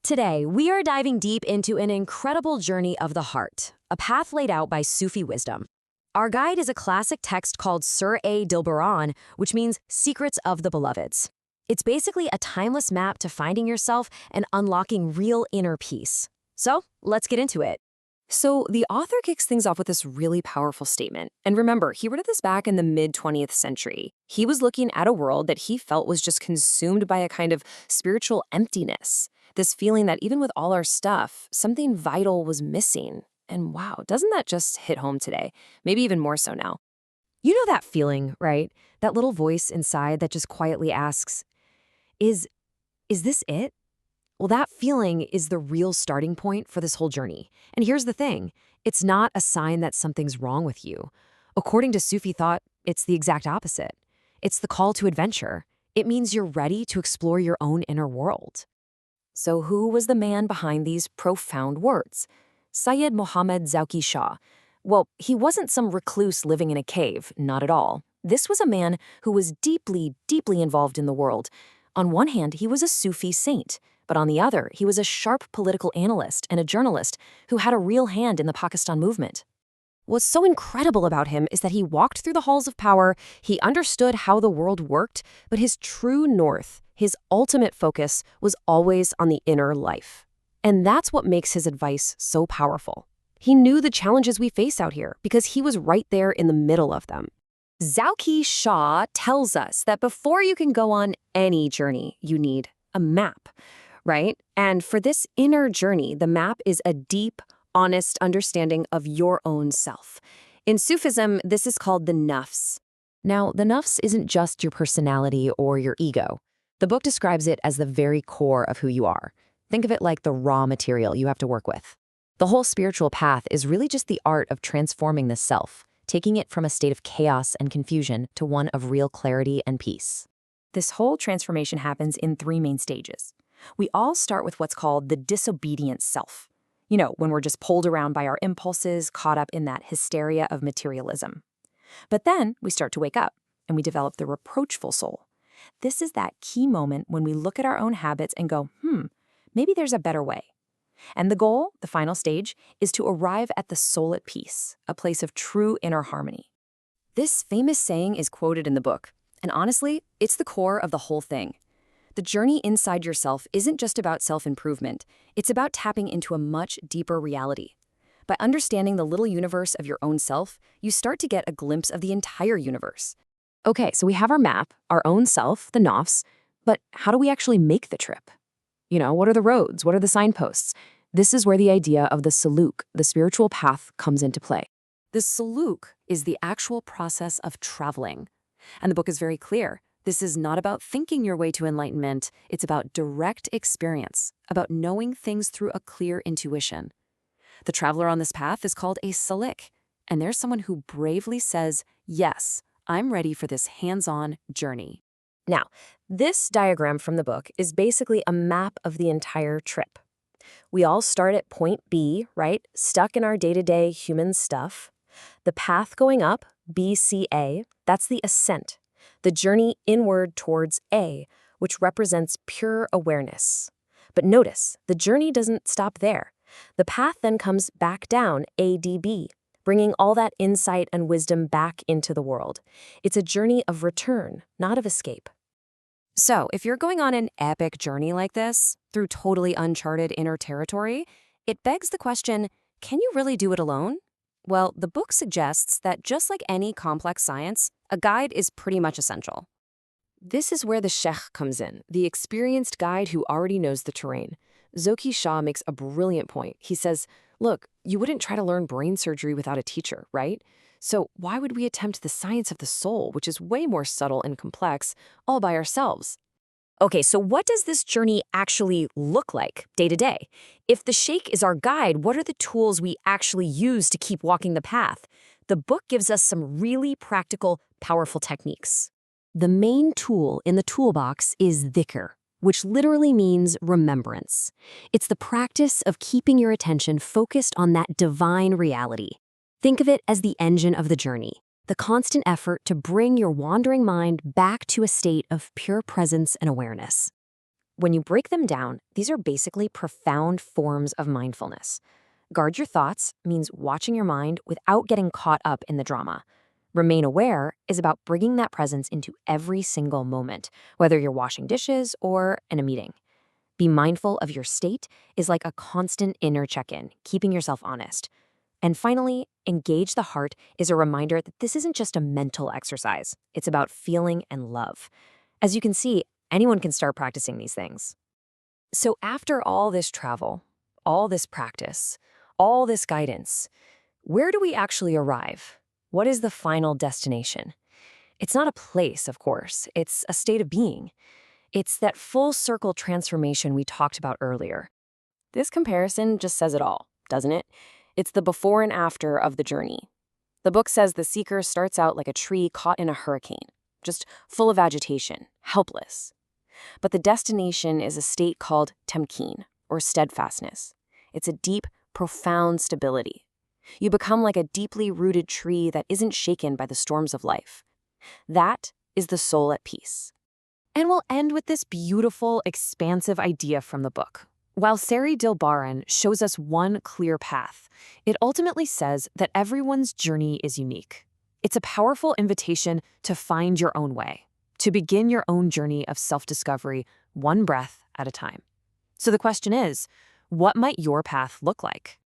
Today, we are diving deep into an incredible journey of the heart, a path laid out by Sufi wisdom. Our guide is a classic text called Sirr-e-Dilbaran, which means Secrets of the Beloveds. It's basically a timeless map to finding yourself and unlocking real inner peace. So, let's get into it. So, the author kicks things off with this really powerful statement. And remember, he wrote this back in the mid-20th century. He was looking at a world that he felt was just consumed by a kind of spiritual emptiness. This feeling that even with all our stuff, something vital was missing. And wow, doesn't that just hit home today? Maybe even more so now. You know that feeling, right? That little voice inside that just quietly asks, Is this it? Well, that feeling is the real starting point for this whole journey. And here's the thing, it's not a sign that something's wrong with you. According to Sufi thought, it's the exact opposite. It's the call to adventure. It means you're ready to explore your own inner world. So who was the man behind these profound words? Sayyid Muhammad Zauqi Shah. Well, he wasn't some recluse living in a cave, not at all. This was a man who was deeply, deeply involved in the world. On one hand, he was a Sufi saint, but on the other, he was a sharp political analyst and a journalist who had a real hand in the Pakistan movement. What's so incredible about him is that he walked through the halls of power, he understood how the world worked, but his true north, his ultimate focus, was always on the inner life. And that's what makes his advice so powerful. He knew the challenges we face out here because he was right there in the middle of them. Zauqi Shah tells us that before you can go on any journey, you need a map, right? And for this inner journey, the map is a deep, honest understanding of your own self. In Sufism, this is called the nafs. Now, the nafs isn't just your personality or your ego. The book describes it as the very core of who you are. Think of it like the raw material you have to work with. The whole spiritual path is really just the art of transforming the self, taking it from a state of chaos and confusion to one of real clarity and peace. This whole transformation happens in three main stages. We all start with what's called the disobedient self. You know, when we're just pulled around by our impulses, caught up in that hysteria of materialism. But then we start to wake up, and we develop the reproachful soul. This is that key moment when we look at our own habits and go, maybe there's a better way. And the goal, the final stage, is to arrive at the soul at peace, a place of true inner harmony. This famous saying is quoted in the book, and honestly, it's the core of the whole thing. The journey inside yourself isn't just about self-improvement, it's about tapping into a much deeper reality. By understanding the little universe of your own self, you start to get a glimpse of the entire universe. Okay, so we have our map, our own self, the nafs, but how do we actually make the trip? You know, what are the roads? What are the signposts? This is where the idea of the suluk, the spiritual path, comes into play. The suluk is the actual process of traveling. And the book is very clear. This is not about thinking your way to enlightenment. It's about direct experience, about knowing things through a clear intuition. The traveler on this path is called a salik, and there's someone who bravely says, yes, I'm ready for this hands-on journey. Now, this diagram from the book is basically a map of the entire trip. We all start at point B, right? Stuck in our day-to-day human stuff. The path going up, BCA, that's the ascent. The journey inward towards A, which represents pure awareness. But notice, the journey doesn't stop there. The path then comes back down, ADB, bringing all that insight and wisdom back into the world. It's a journey of return, not of escape. So, if you're going on an epic journey like this, through totally uncharted inner territory, it begs the question, can you really do it alone? Well, the book suggests that just like any complex science, a guide is pretty much essential. This is where the sheikh comes in, the experienced guide who already knows the terrain. Zauqi Shah makes a brilliant point. He says, look, you wouldn't try to learn brain surgery without a teacher, right? So why would we attempt the science of the soul, which is way more subtle and complex, all by ourselves? Okay, so what does this journey actually look like day to day? If the sheikh is our guide, what are the tools we actually use to keep walking the path? The book gives us some really practical, powerful techniques. The main tool in the toolbox is dhikr, which literally means remembrance. It's the practice of keeping your attention focused on that divine reality. Think of it as the engine of the journey, the constant effort to bring your wandering mind back to a state of pure presence and awareness. When you break them down, these are basically profound forms of mindfulness. Guard your thoughts means watching your mind without getting caught up in the drama. Remain aware is about bringing that presence into every single moment, whether you're washing dishes or in a meeting. Be mindful of your state is like a constant inner check-in, keeping yourself honest. And finally, engage the heart is a reminder that this isn't just a mental exercise. It's about feeling and love. As you can see, anyone can start practicing these things. So after all this travel, all this practice, all this guidance, where do we actually arrive? What is the final destination? It's not a place, of course. It's a state of being. It's that full circle transformation we talked about earlier. This comparison just says it all, doesn't it? It's the before and after of the journey. The book says the seeker starts out like a tree caught in a hurricane, just full of agitation, helpless. But the destination is a state called tamkeen, or steadfastness. It's a deep, profound stability. You become like a deeply rooted tree that isn't shaken by the storms of life. That is the soul at peace. And we'll end with this beautiful, expansive idea from the book. While Sirr-e-Dilbaran shows us one clear path, it ultimately says that everyone's journey is unique. It's a powerful invitation to find your own way, to begin your own journey of self-discovery, one breath at a time. So the question is, what might your path look like?